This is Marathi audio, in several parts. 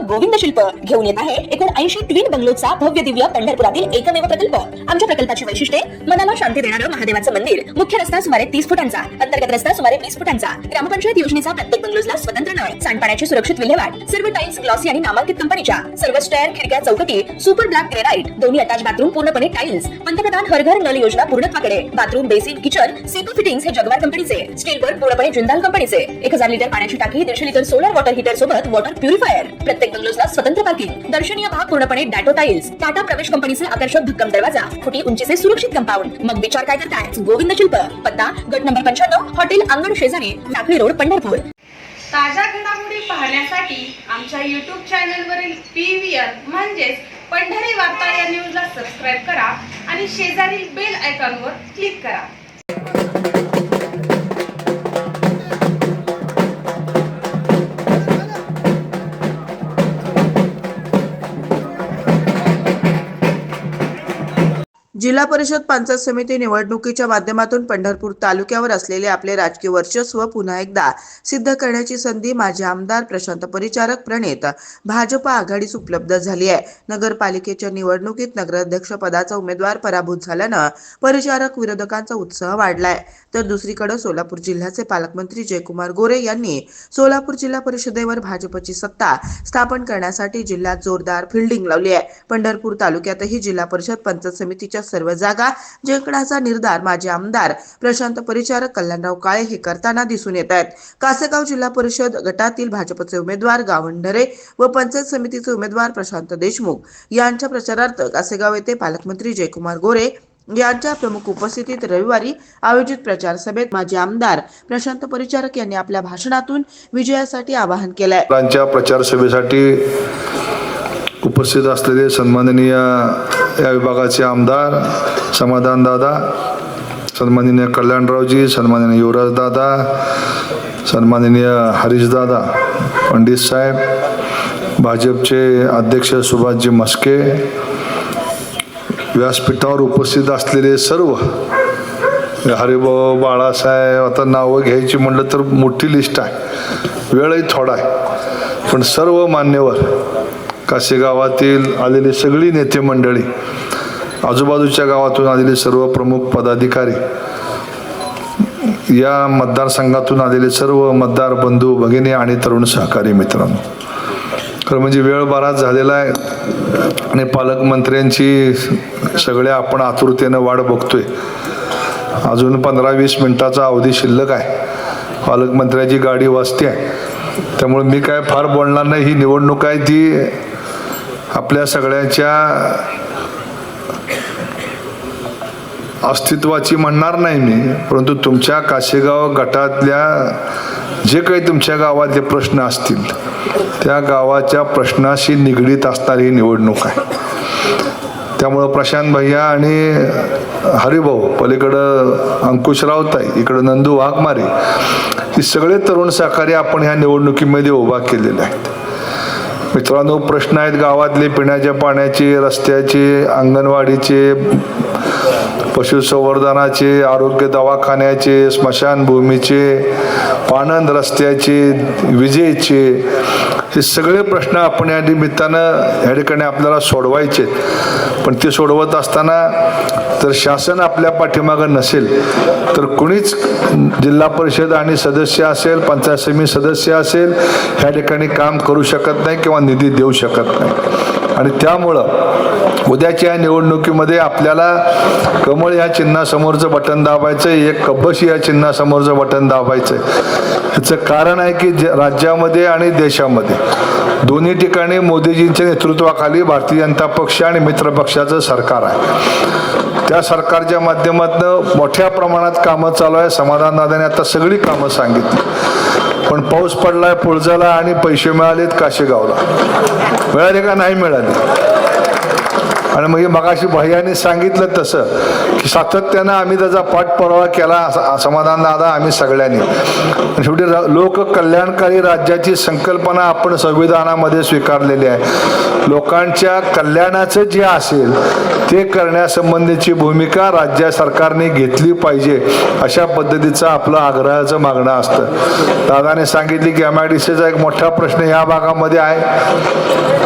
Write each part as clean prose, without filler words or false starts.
गोविंद शिल्प घेऊन येत आहे एकूण 80 ट्विन बंगलोचा भव्य दिव्य पंढरपुरातील एकमेव प्रकल्प। आमच्या प्रकल्पाची वैशिष्ट्ये मनाला शांती देणारं महादेवाचं मंदिर, मुख्य रस्ता सुमारे 30 फुटांचा, अंतर्गत रस्ता सुमारे 20 फुटांचा, ग्रामपंचायत योजनेचा प्रत्येक बंगलोजला स्वतंत्र नळ, सांडपाण्याची सुरक्षित विल्हेवाट, सर्व टाइल्स ग्लॉसी आणि नामांकित कंपनीच्या, सर्व स्टेअर, खिडक्या, चौकटी सुपर ब्लॅक ग्रेनाइट, दोन्ही अटॅच बाथरूम पूर्णपणे टाइल्स, पंतप्रधान हर घर नल योजना पूर्णत्वाकडे, bathroom, basin, kitchen, CP fittings हे जगवार कंपनीचे, स्टील वर्क पूर्णपणे जिंदाल कंपनीचे, 1000 लिटर पाण्याची टाकी, 150 लिटर सोलर वॉटर हीटर सोबत वॉटर प्युरिफायर, प्रत्येक बंगलोजला स्वतंत्र पार्किंग, दर्शनीय भाग पूर्णपणे डॅटो टाइल्स, टाटा प्रवेश कंपनीचे आकर्षक भक्कम दरवाजा, फुटी उंचीचे सुरक्षित कंपाऊंड। मग विचार काय करताय? गोविंद शिल्प, पत्ता गट नंबर 95, हॉटेल अंगण शेजारी, टाकळी रोड, पंढरपूर। ताज्या घडामोडी पाहण्यासाठी आमच्या YouTube चॅनलवरील PVR म्हणजेच पंढरी वार्ता या न्यूजला सबस्क्राइब करा आणि शेजारील बेल आयकॉनवर क्लिक करा। जिल्हा परिषद पंचायत समिती निवडणुकीच्या माध्यमातून पंढरपूर तालुक्यावर असलेले आपले राजकीय वर्चस्व पुन्हा एकदा सिद्ध करण्याची संधी माजी आमदार प्रशांत परिचारक प्रणित भाजप आघाडीस उपलब्ध झाली आहे। नगरपालिकेच्या निवडणुकीत नगराध्यक्ष पदाचा उमेदवार पराभूत झाल्यानं परिचारक विरोधकांचा उत्साह वाढलाय। तर दुसरीकडे सोलापूर जिल्ह्याचे पालकमंत्री जयकुमार गोरे यांनी सोलापूर जिल्हा परिषदेवर भाजपची सत्ता स्थापन करण्यासाठी जिल्ह्यात जोरदार फिल्डिंग लावली आहे। पंढरपूर तालुक्यातही जिल्हा परिषद पंचायत समितीच्या सर्व जागा जिंकण्याचा निर्धार माजी आमदार प्रशांत परिचारक कल्याणराव काळे हे करताना दिसून येत आहेत। कासेगाव जिल्हा परिषद गटातील भाजपचे उमेदवार गावंढरे व पंचायत समितीचे उमेदवार प्रशांत देशमुख यांच्या प्रचारार्थ कासेगाव येथे पालकमंत्री जयकुमार गोरे यांच्या प्रमुख उपस्थितीत रविवारी आयोजित प्रचार सभेत माजी आमदार प्रशांत परिचारक यांनी आपल्या भाषणातून विजयासाठी आवाहन केलंय। त्यांच्या प्रचार सभेसाठी उपस्थित असलेले सन्माननीय या विभागाचे आमदार समाधान दादा, सन्माननीय कल्याणरावजी, सन्माननीय युवराज दादा, सन्माननीय हरीश दादा, पंडित साहेब, भाजपचे अध्यक्ष सुभाषजी मस्के, व्यासपीठावर उपस्थित असलेले सर्व हरिभाऊ, बाळासाहेब, आता नावं घ्यायची म्हटलं तर मोठी लिस्ट आहे, वेळही थोडा आहे, पण सर्व मान्यवर कासेगावातील आलेले सगळी नेते मंडळी, आजूबाजूच्या गावातून आलेले सर्व प्रमुख पदाधिकारी, या मतदारसंघातून आलेले सर्व मतदार बंधू भगिनी आणि तरुण सहकारी मित्रांनो, खरं म्हणजे वेळ बराच झालेला आहे आणि पालकमंत्र्यांची सगळ्या आपण आतुरतेनं वाट बघतोय। अजून 15-20 मिनिटाचा अवधी शिल्लक आहे, पालकमंत्र्याची गाडी वाजते आहे, त्यामुळे मी काय फार बोलणार नाही। ही निवडणूक आहे ती आपल्या सगळ्यांच्या अस्तित्वाची म्हणणार नाही मी, परंतु तुमच्या कासेगाव गटातल्या जे काही तुमच्या गावातले प्रश्न असतील त्या गावाच्या प्रश्नाशी निगडीत असणारी ही निवडणूक आहे। त्यामुळं प्रशांत भैया आणि हरिभाऊ, पलीकडं अंकुशराव ताई, इकडं नंदू वाघमारे, हे सगळे तरुण सहकारी आपण ह्या निवडणुकीमध्ये उभा केलेले आहेत। मित्रांनो, प्रश्न आहेत गावातले पिण्याच्या पाण्याचे, रस्त्याचे, अंगणवाडीचे, पशुसंवर्धनाचे, आरोग्य दवाखान्याचे, स्मशानभूमीचे, पाणंद रस्त्याचे, विजेचे, हे सगळे प्रश्न आपण या निमित्तानं या ठिकाणी आपल्याला सोडवायचे। पण ते सोडवत असताना जर शासन आपल्या पाठीमागं नसेल तर कुणीच जिल्हा परिषद आणि सदस्य असेल, पंचायत समिती सदस्य असेल, ह्या ठिकाणी काम करू शकत नाही किंवा निधी देऊ शकत नाही। आणि त्यामुळं उद्याच्या या निवडणुकीमध्ये आपल्याला कमळ या चिन्हासमोरचं बटन दाबायचं, एक कब्बशी या चिन्हासमोरचं बटन दाबायचं। ह्याचं कारण आहे की राज्यामध्ये आणि देशामध्ये दोन्ही ठिकाणी मोदीजींच्या नेतृत्वाखाली भारतीय जनता पक्ष आणि मित्र पक्षाचं सरकार आहे। त्या सरकारच्या माध्यमातून मोठ्या प्रमाणात कामं चालू आहे। समाधान दादाने आता सगळी कामं सांगितली, पण पाऊस पडलाय पुळजाला आणि पैसे मिळालेत काशेगावला, मिळाले का नाही मिळाले? आणि मग मगाशी भैयाने सांगितलं तसं की सातत्यानं आम्ही त्याचा पाठपुरावा केला समाधान दादा आम्ही सगळ्यांनी. शेवटी लोककल्याणकारी राज्याची संकल्पना आपण संविधानामध्ये स्वीकारलेली आहे. लोकांच्या कल्याणाचं जे असेल ते करण्यासंबंधीची भूमिका राज्य सरकारने घेतली पाहिजे अशा पद्धतीचं आपलं आग्रहाचं मागणं असतं. दादाने सांगितले की MIDCचा एक मोठा प्रश्न या भागामध्ये आहे.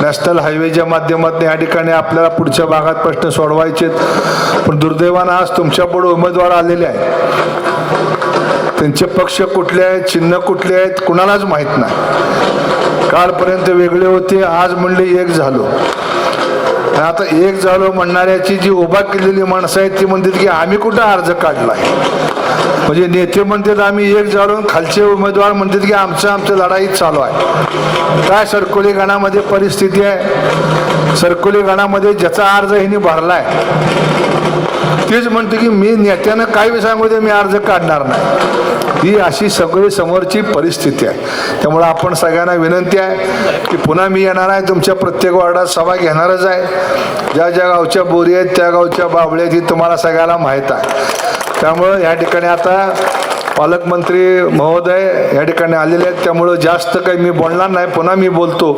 नॅशनल हायवेच्या माध्यमातून या ठिकाणी आपल्याला पुढच्या भागात प्रश्न सोडवायचे, पण दुर्दैवानं आज तुमच्यापुढे उमेदवार आलेले आहेत. त्यांचे पक्ष कुठले आहेत, चिन्ह कुठले आहेत कुणालाच माहीत नाही. कालपर्यंत वेगळे होते, आज म्हणले एक झालो. आता एक झालो म्हणणाऱ्याची जी उभा केलेली माणसं आहेत ती म्हणतात की आम्ही कुठं अर्ज काढलाय. म्हणजे नेते म्हणतात आम्ही एक झालो, खालचे उमेदवार म्हणतात की आमचं लढाईच चालू आहे. काय सरकोली गणामध्ये परिस्थिती आहे. सरकोली गणामध्ये ज्याचा अर्ज ह्यांनी भरलाय तेच म्हणते की मी नेत्यानं काय सांगू दे मी अर्ज काढणार नाही. ही अशी सगळी समोरची परिस्थिती आहे. त्यामुळे आपण सगळ्यांना विनंती आहे की पुन्हा मी येणार आहे, तुमच्या प्रत्येक वार्डात सभा घेणारच आहे. ज्या ज्या गावच्या बोरी आहेत त्या गावच्या बाबळ्या आहेत ही तुम्हाला सगळ्याला माहीत आहे. त्यामुळं या ठिकाणी आता पालकमंत्री महोदय या ठिकाणी आलेले आहेत, त्यामुळं जास्त काही मी बोलणार नाही. पुन्हा मी बोलतो,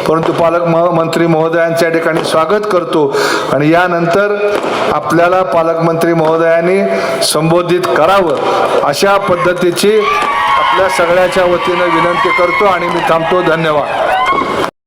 परंतु पालकमंत्री महोदयांच्या ठिकाणी स्वागत करतो आणि यानंतर आपल्याला पालकमंत्री महोदयांनी संबोधित करावं अशा पद्धतीची आपल्या सगळ्याच्या वतीनं विनंती करतो आणि मी थांबतो. धन्यवाद.